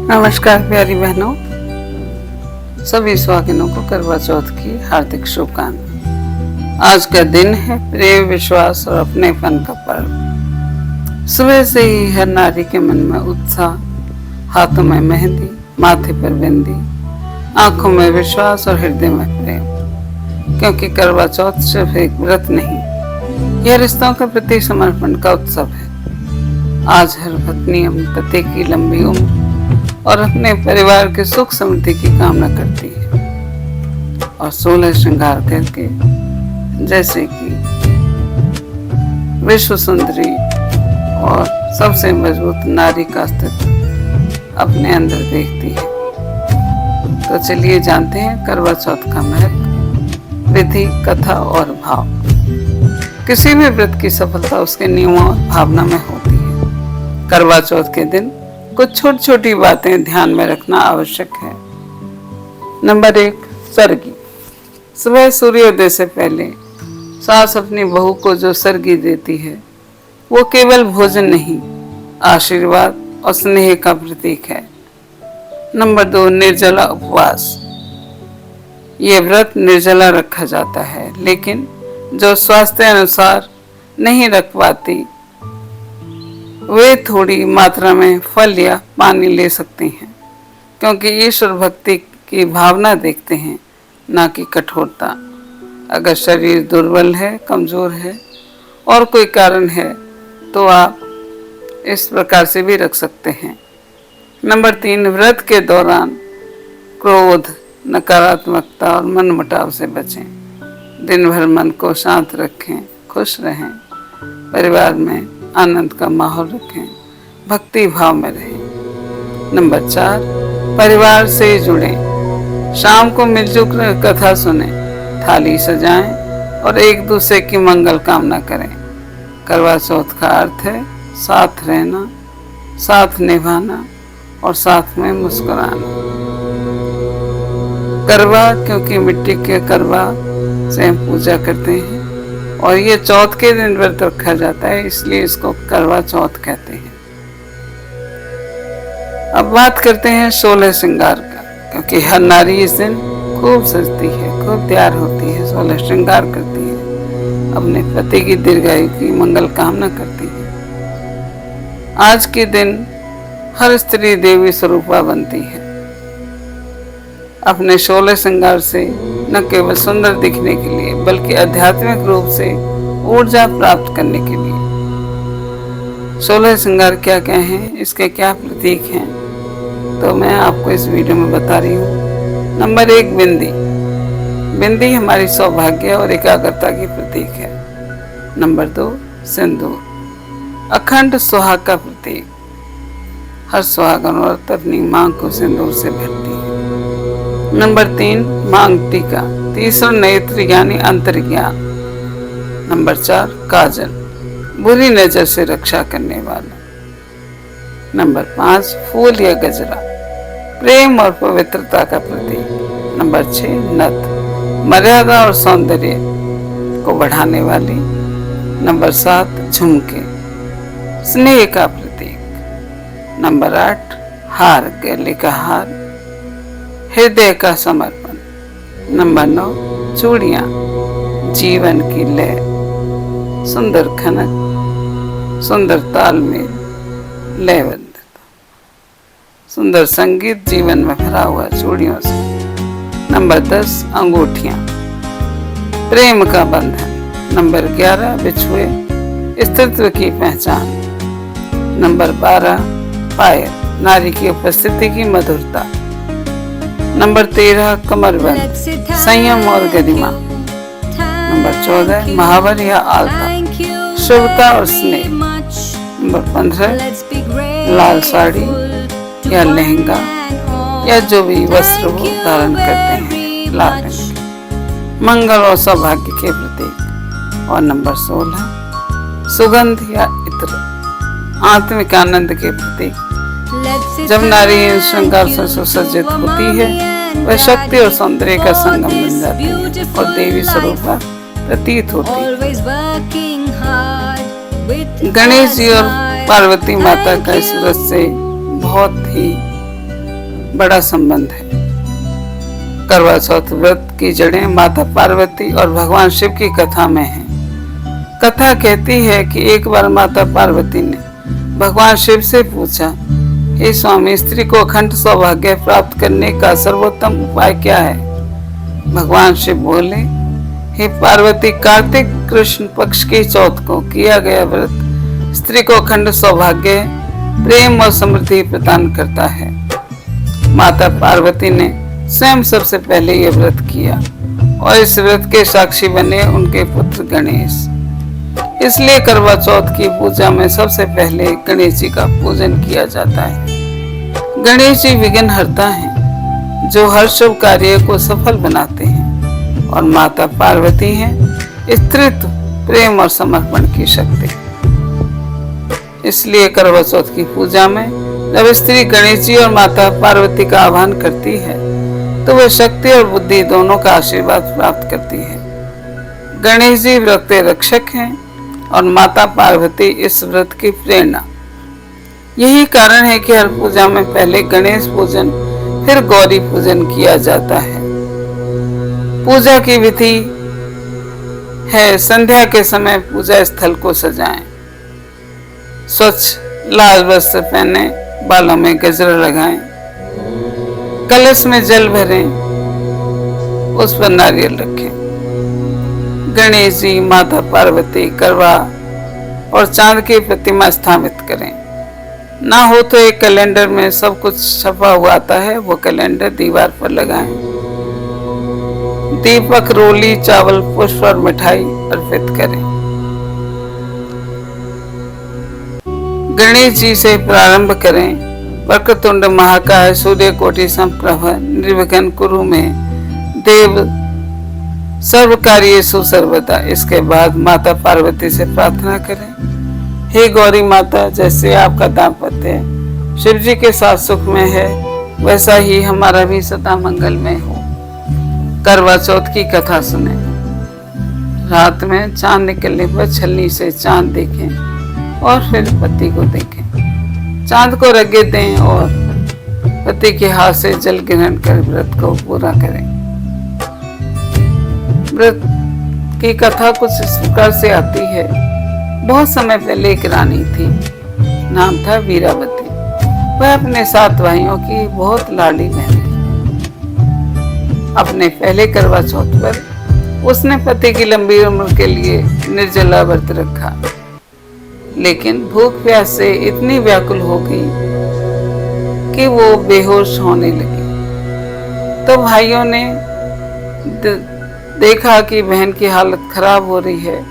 नमस्कार प्यारी बहनों, सभी सुहागिनों को करवा चौथ की हार्दिक शुभकामनाएं। आज का दिन है प्रेम, विश्वास और अपनेपन का पर्व। सुबह से ही हर नारी के मन में उत्साह, हाथों में मेहंदी, माथे पर बिंदी, आंखों में विश्वास और हृदय में प्रेम। क्योंकि करवा चौथ सिर्फ एक व्रत नहीं, यह रिश्तों के प्रति समर्पण का उत्सव है। आज हर पत्नी अपने पति की लंबी उम्र और अपने परिवार के सुख समृद्धि की कामना करती है और 16 श्रृंगार करके, जैसे कि विश्व सुंदरी और सबसे मजबूत नारी का अस्तित्व अपने अंदर देखती है। तो चलिए जानते हैं करवा चौथ का महत्व, विधि, कथा और भाव। किसी भी व्रत की सफलता उसके नियमों और भावना में होती है। करवा चौथ के दिन कुछ छोटी छोटी बातें ध्यान में रखना आवश्यक है। नंबर 1, सर्गी। सुबह सूर्योदय से पहले सास अपनी बहू को जो सर्गी देती है वो केवल भोजन नहीं, आशीर्वाद और स्नेह का प्रतीक है। नंबर 2, निर्जला उपवास। ये व्रत निर्जला रखा जाता है, लेकिन जो स्वास्थ्य अनुसार नहीं रख पाती वे थोड़ी मात्रा में फल या पानी ले सकती हैं, क्योंकि ईश्वर भक्ति की भावना देखते हैं, ना कि कठोरता। अगर शरीर दुर्बल है, कमजोर है और कोई कारण है तो आप इस प्रकार से भी रख सकते हैं। नंबर 3, व्रत के दौरान क्रोध, नकारात्मकता और मनमुटाव से बचें। दिन भर मन को शांत रखें, खुश रहें, परिवार में आनंद का माहौल रखें, भक्ति भाव में रहें। नंबर 4, परिवार से जुड़ें। शाम को मिलजुल कर कथा सुने, थाली सजाएं और एक दूसरे की मंगल कामना करें। करवा चौथ का अर्थ है साथ रहना, साथ निभाना और साथ में मुस्कुराना। करवा, क्योंकि मिट्टी के करवा से हम पूजा करते हैं और ये चौथ के दिन व्रत रखा जाता है, इसलिए इसको करवा चौथ कहते हैं। अब बात करते हैं 16 श्रृंगार का, क्योंकि हर नारी इस दिन खूब सजती है, खूब तैयार होती है, 16 श्रृंगार करती है, अपने पति की दीर्घायु की मंगल कामना करती है। आज के दिन हर स्त्री देवी स्वरूपा बनती है। अपने 16 श्रृंगार से न केवल सुंदर दिखने के लिए बल्कि आध्यात्मिक रूप से ऊर्जा प्राप्त करने के लिए। 16 श्रृंगार क्या क्या हैं, इसके क्या प्रतीक हैं, तो मैं आपको इस वीडियो में बता रही हूँ। नंबर 1, बिंदी। बिंदी हमारी सौभाग्य और एकाग्रता की प्रतीक है। नंबर 2, सिंदूर, अखंड सुहाग का प्रतीक। हर सुहागन औरत अपनी मांग को सिंदूर से भरती है। नंबर 3, मांग टीका, तीसरा नेत्र यानी अंतर्ज्ञान। नंबर 4, काजल, बुरी नजर से रक्षा करने वाला। नंबर 5, फूल या गजरा, प्रेम और पवित्रता का प्रतीक। नंबर 6, नथ, मर्यादा और सौंदर्य को बढ़ाने वाली। नंबर 7, झुमके, स्नेह का प्रतीक। नंबर 8, हार, गले का हार, हृदय का समर्पण। नंबर 9, चूड़ियां, जीवन की लय, सुंदर खनक, सुंदर तालमेल, लयबद्धता, सुंदर संगीत जीवन में भरा हुआ चूड़ियों से। नंबर 10, अंगूठियां, प्रेम का बंधन। नंबर 11, बिछुए, स्त्रीत्व की पहचान। नंबर 12, पायल, नारी की उपस्थिति की मधुरता। नंबर 13, कमरबंद, संयम और गरिमा। नंबर 14, महावर या आलता, शुभता और स्नेह। नंबर 15, लाल साड़ी या लहंगा या जो भी वस्त्र वो धारण करते हैं, लाल रंग, मंगल और सौभाग्य के प्रतीक। और नंबर 16, सुगंध या इत्र, आत्मिक आनंद के प्रतीक। जब नारी इन श्रृंगार से सुसज्जित होती है, वह शक्ति और सौंदर्य का संगम बन जाती है और देवी स्वरूपा प्रतीत होती है। गणेश जी और पार्वती माता का इस व्रत से बहुत ही बड़ा संबंध है। करवा चौथ व्रत की जड़ें माता पार्वती और भगवान शिव की कथा में है। कथा कहती है कि एक बार माता पार्वती ने भगवान शिव से पूछा, हे स्वामी, स्त्री को अखंड सौभाग्य प्राप्त करने का सर्वोत्तम उपाय क्या है? भगवान शिव बोले, हे पार्वती, कार्तिक कृष्ण पक्ष की चौथ को किया गया व्रत स्त्री को अखंड सौभाग्य, प्रेम और समृद्धि प्रदान करता है। माता पार्वती ने स्वयं सबसे पहले यह व्रत किया और इस व्रत के साक्षी बने उनके पुत्र गणेश। इसलिए करवा चौथ की पूजा में सबसे पहले गणेश जी का पूजन किया जाता है। गणेश जी विघ्न हरता है, जो हर शुभ कार्य को सफल बनाते हैं, और माता पार्वती हैं स्त्रीत्व, प्रेम और समर्पण की शक्ति। इसलिए करवा चौथ की पूजा में जब स्त्री गणेश जी और माता पार्वती का आह्वान करती है तो वह शक्ति और बुद्धि दोनों का आशीर्वाद प्राप्त करती है। गणेश जी व्रत के रक्षक हैं और माता पार्वती इस व्रत की प्रेरणा। यही कारण है कि हर पूजा में पहले गणेश पूजन फिर गौरी पूजन किया जाता है। पूजा की विधि है, संध्या के समय पूजा स्थल को सजाएं, स्वच्छ लाल वस्त्र पहने, बालों में गजरा लगाएं, कलश में जल भरें, उस पर नारियल रखें। गणेश जी, माता पार्वती, करवा और चांद की प्रतिमा स्थापित करें। ना हो तो एक कैलेंडर में सब कुछ छपा हुआ आता है, वो कैलेंडर दीवार पर लगाएं। दीपक, रोली, चावल, पुष्प और मिठाई अर्पित करें। गणेश जी से प्रारंभ करें। वक्रतुंड महाकाय, सूर्य कोटि समप्रभ, निर्विघ्नं कुरु मे देव सर्व कार्येषु सर्वदा। इसके बाद माता पार्वती से प्रार्थना करें, हे गौरी माता, जैसे आपका दाम्पत्य शिव जी के साथ सुख में है, वैसा ही हमारा भी सदा मंगलमय हो। करवा चौथ की कथा सुने। रात में चांद निकलने पर छलनी से चांद देखें और फिर पति को देखें। चांद को रगे दें और पति के हाथ से जल ग्रहण कर व्रत को पूरा करें। व्रत की कथा कुछ इस प्रकार से आती है। बहुत समय पहले एक रानी थी, नाम था वीरावती। वह अपने 7 भाइयों की बहुत लाडली बहन थी। अपने पहले करवा चौथ पर उसने पति की लंबी उम्र के लिए निर्जला व्रत रखा, लेकिन भूख प्यास से इतनी व्याकुल हो गई कि वो बेहोश होने लगी। तो भाइयों ने देखा कि बहन की हालत खराब हो रही है,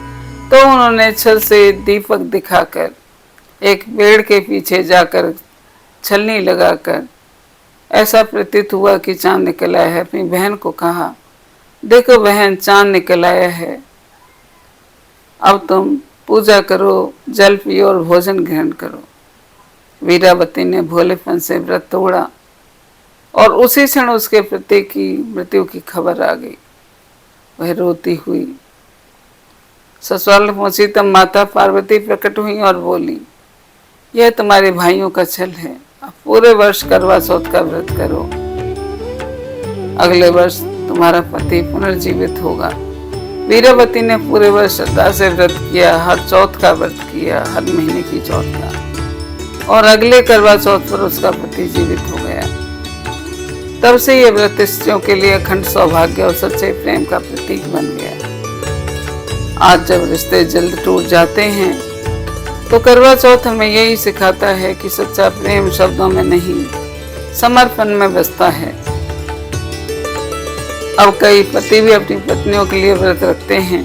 तो उन्होंने छल से दीपक दिखाकर एक पेड़ के पीछे जाकर छलनी लगाकर ऐसा प्रतीत हुआ कि चांद निकल आया है, अपनी बहन को कहा, देखो बहन, चांद निकल आया है, अब तुम पूजा करो, जल पियो और भोजन ग्रहण करो। वीरावती ने भोलेपन से व्रत तोड़ा और उसी क्षण उसके पति की मृत्यु की खबर आ गई। वह रोती हुई ससुराल पहुंची। तब माता पार्वती प्रकट हुई और बोली, यह तुम्हारे भाइयों का छल है, अब पूरे वर्ष करवा चौथ का व्रत करो, अगले वर्ष तुम्हारा पति पुनर्जीवित होगा। वीरावती ने पूरे वर्ष श्रद्धा से व्रत किया, हर चौथ का व्रत किया, हर महीने की चौथ का, और अगले करवा चौथ पर उसका पति जीवित हो गया। तब से यह व्रत स्त्रियों के लिए अखंड सौभाग्य और सच्चे प्रेम का प्रतीक बन गया। आज जब रिश्ते जल्द टूट जाते हैं तो करवा चौथ हमें यही सिखाता है कि सच्चा प्रेम शब्दों में नहीं, समर्पण में बसता है। अब कई पति भी अपनी पत्नियों के लिए व्रत रखते हैं।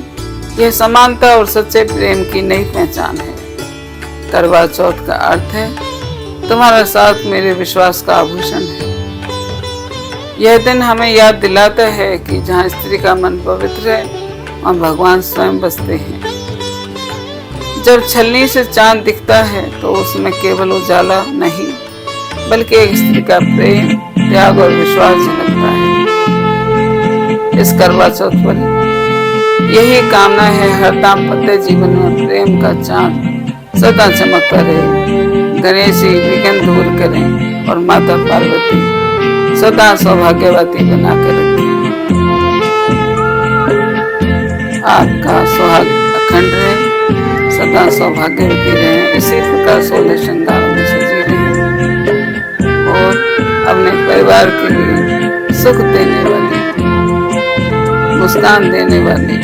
यह समानता और सच्चे प्रेम की नई पहचान है। करवा चौथ का अर्थ है, तुम्हारा साथ मेरे विश्वास का आभूषण है। यह दिन हमें याद दिलाता है कि जहाँ स्त्री का मन पवित्र है, वहाँ भगवान स्वयं बसते हैं। जब छलनी से चांद दिखता है तो उसमें केवल उजाला नहीं, बल्कि एक स्त्री का प्रेम, त्याग और विश्वास झलकता है। इस करवा चौथ पर यही कामना है, हर दाम्पत्य जीवन में प्रेम का चांद सदा चमकता रहे। गणेश जी विघ्न दूर करें और माता पार्वती सदा सौभाग्यवती बना के रखें। आपका सुहाग अखंड रहे, सदा सौभाग्यवती रहे। इसी प्रकार 16 श्रृंगार में सजी रहे और अपने परिवार के लिए सुख देने वाली, मुस्कान देने वाली,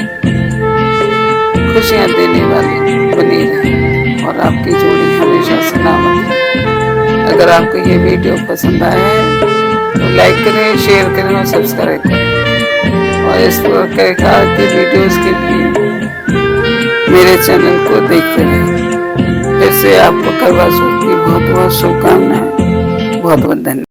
खुशियां देने वाली बनी रहे और आपकी जोड़ी हमेशा सलामत है। अगर आपको ये वीडियो पसंद आया है तो लाइक करें, शेयर करें और सब्सक्राइब करें। और इस प्रकार के वीडियोस के लिए मेरे चैनल को देखते रहें। फिर से आपको करवा चौथ की बहुत बहुत शुभकामनाएं। बहुत बहुत धन्यवाद।